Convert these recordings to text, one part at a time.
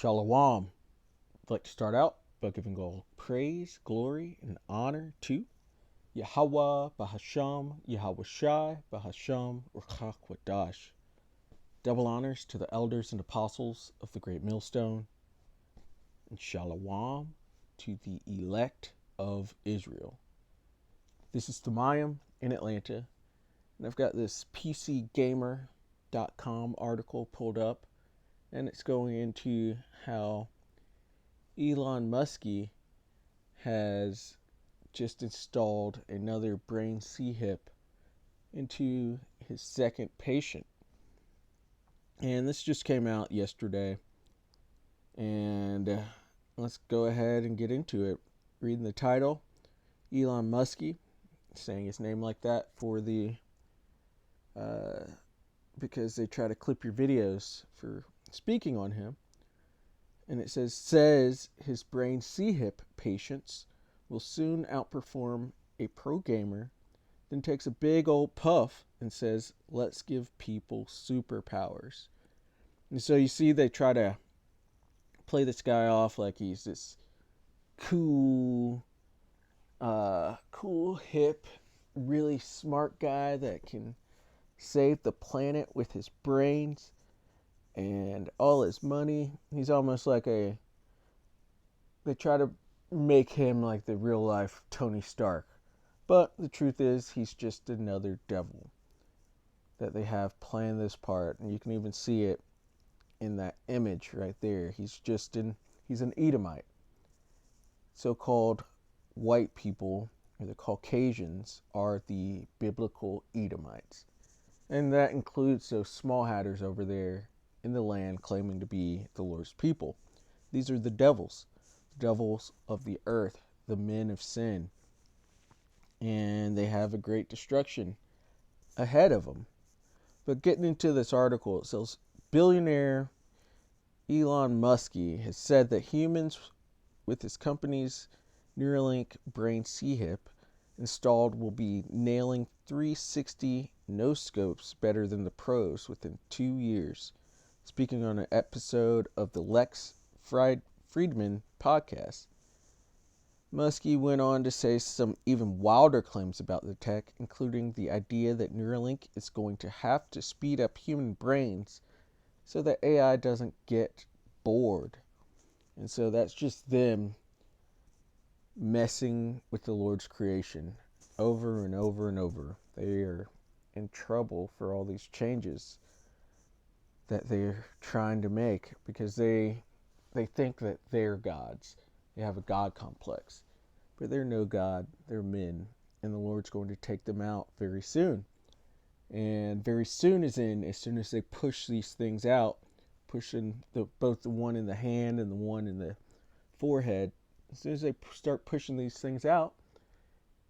Shalom. I'd like to start out by giving all praise, glory, and honor to Yahweh, Bahasham, Yahweh Shai, Bahasham, Ruchak Wadash. Double honors to the elders and apostles of the Great Millstone, and Shalom to the elect of Israel. This is Thamayim in Atlanta, and I've got this PCGamer.com article pulled up, and it's going into how Elon Muskie has just installed another brain C-hip into his second patient. And this just came out yesterday. And let's go ahead and get into it. Reading the title, Elon Muskie, saying his name like that for the because they try to clip your videos for speaking on him. And it says his brain C-hip patients will soon outperform a pro gamer, then takes a big old puff and says, let's give people superpowers. And so you see they try to play this guy off like he's this cool, hip, really smart guy that can save the planet with his brains and all his money. He's almost like they try to make him like the real life Tony Stark. But the truth is he's just another devil that they have playing this part. And you can even see it in that image right there. He's an Edomite. So-called white people, or the Caucasians, are the biblical Edomites. And that includes those small hatters over there in the land claiming to be the Lord's people. These are the devils of the earth, the men of sin. And they have a great destruction ahead of them. But getting into this article, it says billionaire Elon Muskie has said that humans with his company's Neuralink brain C-hip installed will be nailing 360 no-scopes better than the pros within 2 years. Speaking on an episode of the Lex Friedman podcast, Muskie went on to say some even wilder claims about the tech, including the idea that Neuralink is going to have to speed up human brains so that AI doesn't get bored. And so that's just them messing with the Lord's creation over and over and over. They are in trouble for all these changes that they're trying to make because they think that they're gods. They have a God complex. But they're no God. They're men. And the Lord's going to take them out very soon. And very soon as soon as they push these things out, pushing both the one in the hand and the one in the forehead, as soon as they start pushing these things out,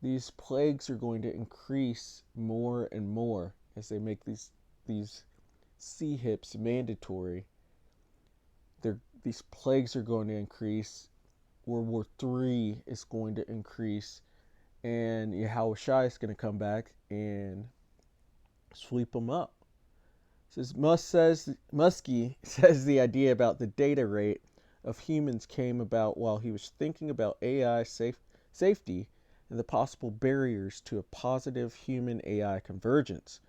these plagues are going to increase more and more as they make these C-hips mandatory. These plagues are going to increase. World War III is going to increase, and Yahweh Shai is going to come back and sweep them up. Muskie says the idea about the data rate of humans came about while he was thinking about AI safety and the possible barriers to a positive human-AI convergence.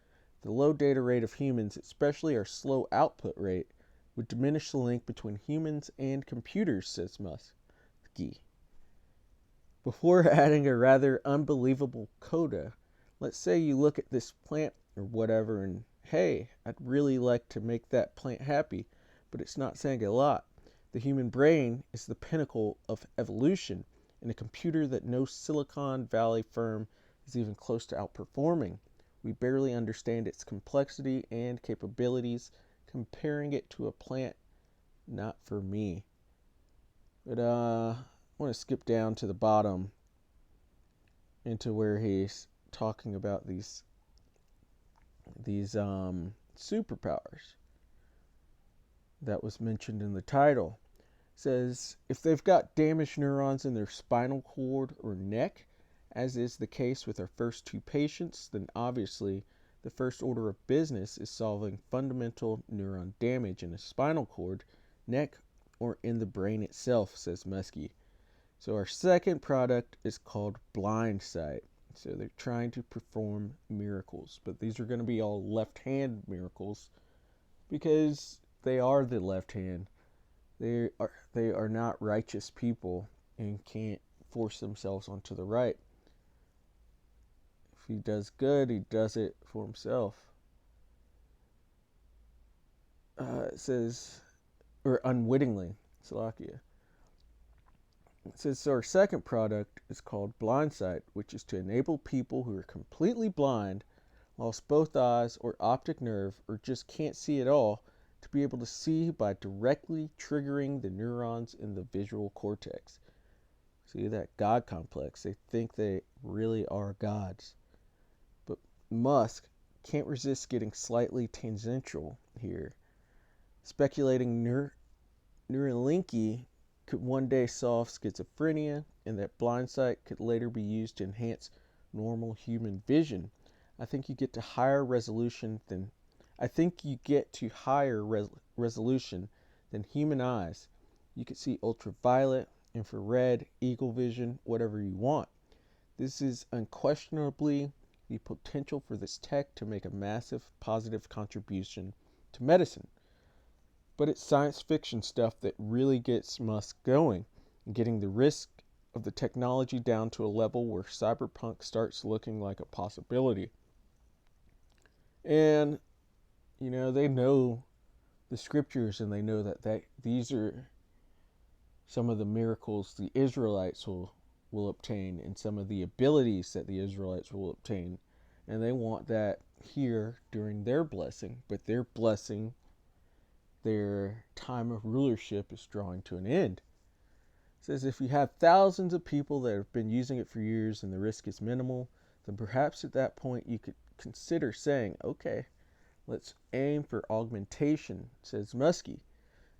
The low data rate of humans, especially our slow output rate, would diminish the link between humans and computers, says Muskie. Before adding a rather unbelievable coda, let's say you look at this plant or whatever and, hey, I'd really like to make that plant happy, but it's not saying a lot. The human brain is the pinnacle of evolution, and a computer that no Silicon Valley firm is even close to outperforming. We barely understand its complexity and capabilities. Comparing it to a plant, not for me. But I want to skip down to the bottom into where he's talking about these superpowers that was mentioned in the title. It says if they've got damaged neurons in their spinal cord or neck, as is the case with our first two patients, then obviously the first order of business is solving fundamental neuron damage in the spinal cord, neck, or in the brain itself, says Muskie. So our second product is called blind sight. So they're trying to perform miracles, but these are going to be all left-hand miracles because they are the left hand. They are not righteous people and can't force themselves onto the right. If he does good, he does it for himself. It says, or unwittingly, Salakia. It says, so our second product is called blind sight, which is to enable people who are completely blind, lost both eyes or optic nerve, or just can't see at all, to be able to see by directly triggering the neurons in the visual cortex. See that God complex. They think they really are gods. But Musk can't resist getting slightly tangential here, speculating Neuralinky could one day solve schizophrenia, and that blind sight could later be used to enhance normal human vision. I think you get to higher resolution than human eyes. You could see ultraviolet, infrared, eagle vision, whatever you want. This is unquestionably the potential for this tech to make a massive positive contribution to medicine. But it's science fiction stuff that really gets Musk going, and getting the risk of the technology down to a level where cyberpunk starts looking like a possibility. And, they know the scriptures, and they know that these are some of the miracles the Israelites will obtain, and some of the abilities that the Israelites will obtain. And they want that here during their blessing, but their blessing, their time of rulership, is drawing to an end. It says if you have thousands of people that have been using it for years and the risk is minimal, then perhaps at that point you could consider saying, okay, let's aim for augmentation, says Muskie.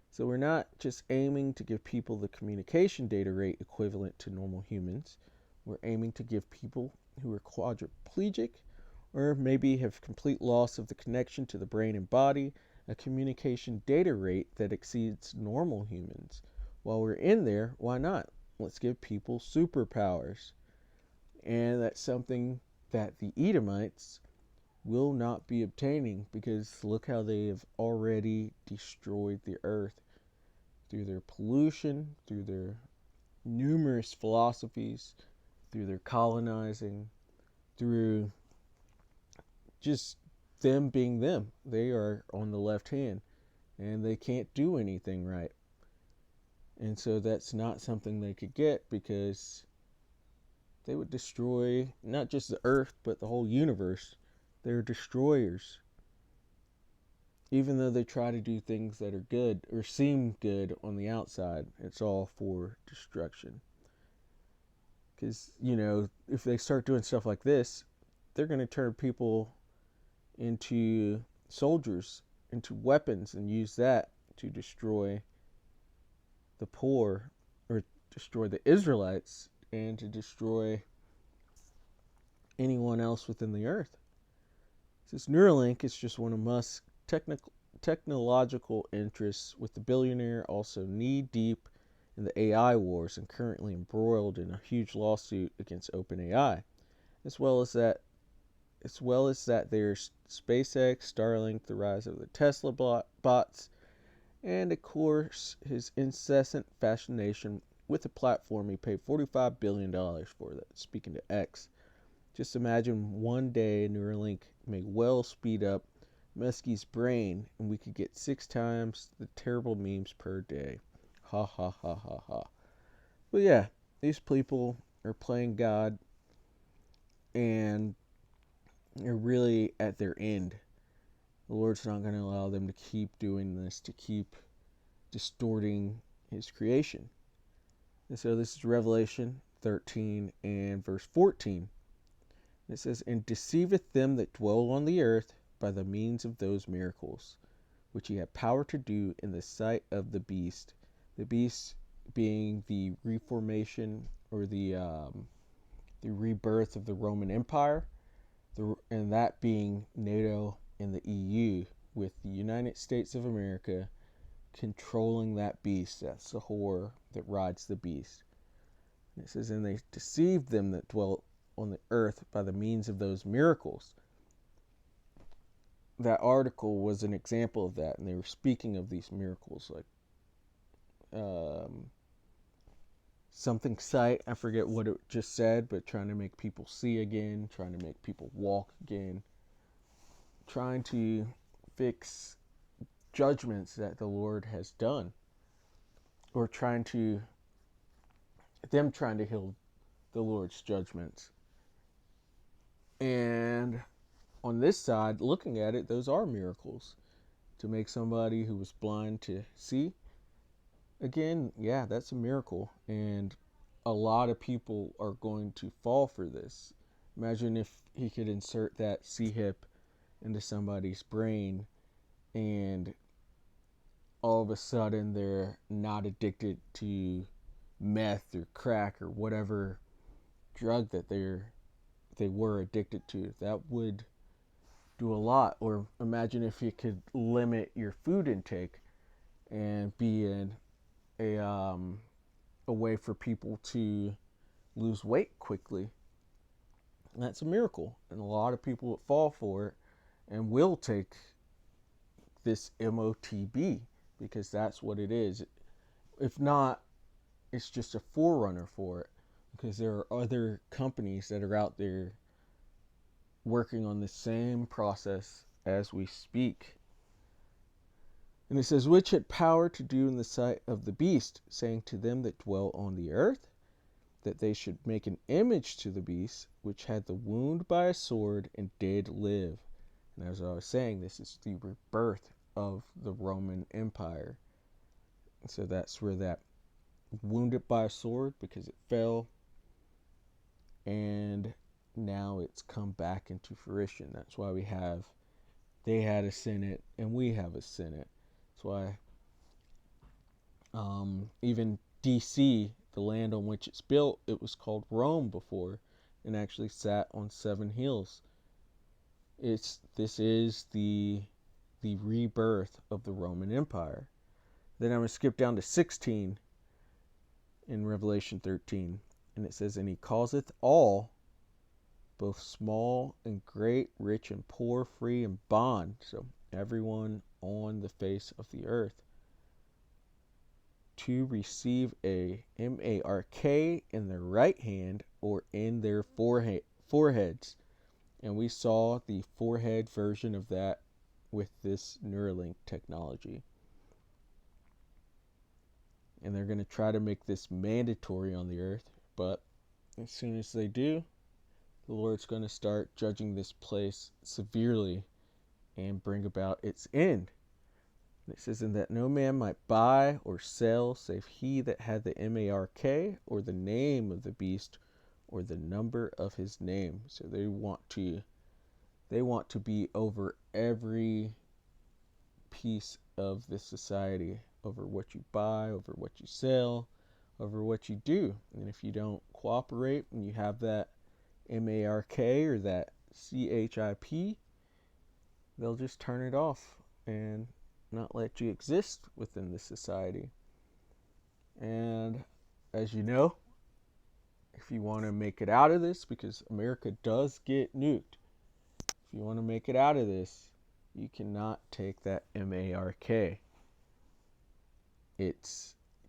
So we're not just aiming to give people the communication data rate equivalent to normal humans. We're aiming to give people who are quadriplegic or maybe have complete loss of the connection to the brain and body a communication data rate that exceeds normal humans. While we're in there, why not? Let's give people superpowers. And that's something that the Edomites will not be obtaining, because look how they have already destroyed the earth through their pollution, through their numerous philosophies, through their colonizing, through just them being them. They are on the left hand and they can't do anything right. And so that's not something they could get, because they would destroy not just the earth but the whole universe. They're destroyers. Even though they try to do things that are good or seem good on the outside, it's all for destruction. Because, if they start doing stuff like this, they're going to turn people into soldiers, into weapons, and use that to destroy the poor, or destroy the Israelites, and to destroy anyone else within the earth. This Neuralink is just one of Musk's technological interests, with the billionaire also knee-deep in the AI wars and currently embroiled in a huge lawsuit against OpenAI, as well as that there's SpaceX, Starlink, the rise of the Tesla bots, and of course his incessant fascination with a platform he paid $45 billion for, that speaking to X. Just imagine one day Neuralink may well speed up Muskie's brain and we could get 6 times the terrible memes per day. Ha ha ha ha ha. But yeah, these people are playing God and they're really at their end. The Lord's not going to allow them to keep doing this, to keep distorting his creation. And so this is Revelation 13 and verse 14. It says, and deceiveth them that dwell on the earth by the means of those miracles, which he had power to do in the sight of the beast. The beast being the reformation, or the rebirth of the Roman Empire, and that being NATO and the EU, with the United States of America controlling that beast, that Sihor that rides the beast. And it says, and they deceived them that dwelt on the earth by the means of those miracles. That article was an example of that, and they were speaking of these miracles, like something sight, I forget what it just said, but trying to make people see again, trying to make people walk again, trying to fix judgments that the Lord has done, or trying to heal the Lord's judgments. And on this side, looking at it, those are miracles. To make somebody who was blind to see again, yeah, that's a miracle. And a lot of people are going to fall for this. Imagine if he could insert that C-hip into somebody's brain and all of a sudden they're not addicted to meth or crack or whatever drug that they were addicted to. That would do a lot. Or imagine if you could limit your food intake and be a way for people to lose weight quickly. And that's a miracle. And a lot of people that fall for it and will take this MOTB because that's what it is. If not, it's just a forerunner for it, because there are other companies that are out there working on the same process as we speak. And it says, which had power to do in the sight of the beast, saying to them that dwell on the earth, that they should make an image to the beast, which had the wound by a sword and did live. And as I was saying, this is the rebirth of the Roman Empire. And so that's where that wounded by a sword, because it fell, and now it's come back into fruition. That's why they had a Senate and we have a Senate. That's why even DC, the land on which it's built, it was called Rome before, and actually sat on 7 hills. This is the rebirth of the Roman Empire. Then I'm going to skip down to 16 in Revelation 13, and it says, and he causeth all, both small and great, rich and poor, free and bond, so everyone on the face of the earth, to receive a mark in their right hand or in their foreheads. And we saw the forehead version of that with this Neuralink technology. And they're going to try to make this mandatory on the earth, but as soon as they do, the Lord's going to start judging this place severely and bring about its end. And it says, and that no man might buy or sell save he that had the mark or the name of the beast or the number of his name. So they want to be over every piece of this society, over what you buy, over what you sell, over what you do. And if you don't cooperate and you have that mark or that chip, they'll just turn it off and not let you exist within the society. And as you know, if you want to make it out of this, because America does get nuked, if you want to make it out of this, you cannot take that mark. It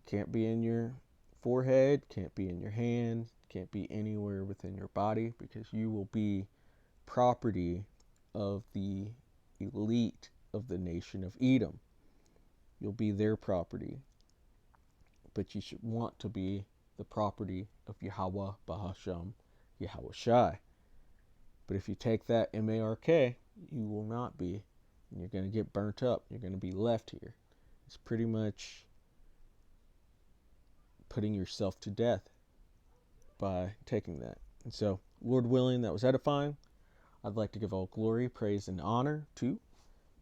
can't be in your forehead, can't be in your hand, can't be anywhere within your body, because you will be property of the elite of the nation of Edom. You'll be their property. But you should want to be the property of Yahweh Bahasham, Yahweh Shai. But if you take that mark, you will not be. And you're going to get burnt up. You're going to be left here. It's pretty much putting yourself to death by taking that. And so, Lord willing, that was edifying. I'd like to give all glory, praise, and honor to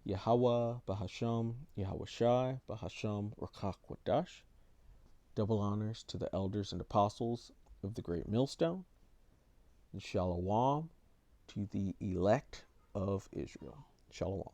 Yahweh Bahasham, Yahweh Shai, Bahasham Rakach Wadash. Double honors to the elders and apostles of the Great Millstone. And Shalom to the elect of Israel. Shalom.